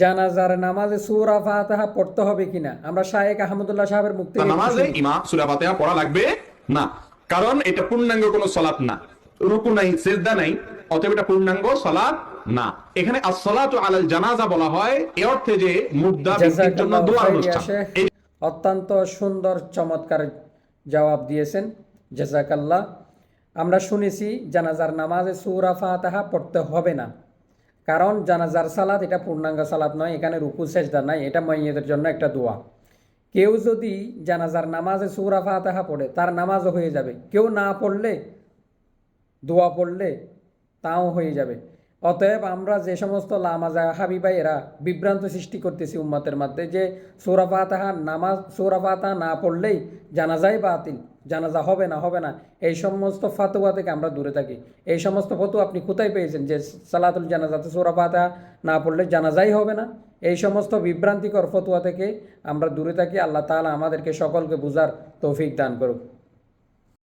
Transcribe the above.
জানাজার নামাজে সূরা ফাতিহা পড়তে হবে কিনা, আমরা শায়েখ আহমদুল্লাহ সাহেবের মুখ থেকে নামাজে ইমাম সূরা ফাতিহা পড়া লাগবে না, কারণ এটা পূর্ণাঙ্গ কোনো সালাত না, রুকু নাই, সিজদা নাই, অতএব এটা পূর্ণাঙ্গ সালাত না। এখানে as-সালাতু আলাল জানাজা বলা হয় এই অর্থে যে মুর্দা ব্যক্তির জন্য দোয়া অনুষ্ঠান। অত্যন্ত সুন্দর চমৎকার জবাব দিয়েছেন, জাযাকাল্লাহ। আমরা শুনেছি জানাজার নামাজে সূরা ফাতিহা পড়তে হবে না, কারণ জানাজার সালাত এটা পূর্ণাঙ্গ সালাত নয়, এখানে রুকু সেজদা নাই, এটা মাইয়িতের জন্য একটা দোয়া। কেউ যদি জানাজার নামাজে সূরা ফাতিহা পড়ে তার নামাজও হয়ে যাবে, কেউ না পড়লে দোয়া পড়লে তাও হয়ে যাবে। অতএব আমরা যে সমস্ত লামাজা হাবিবাইয়েরা বিভ্রান্ত সৃষ্টি করতেছি উম্মতের মধ্যে যে সূরা ফাতিহা না পড়লেই জানাজাই বাতিল, জানাজা হবে না, এই সমস্ত ফাতোয়া থেকে আমরা দূরে থাকি। এই সমস্ত ফতোয়া আপনি কোথায় পেয়েছেন যে সালাতুল জানাজাতে সূরা ফাতিহা না পড়লে জানাজাই হবে না? এই সমস্ত বিভ্রান্তিকর ফতোয়া থেকে আমরা দূরে থাকি। আল্লাহ তাআলা আমাদেরকে সকলকে বুঝার তৌফিক দান করুক।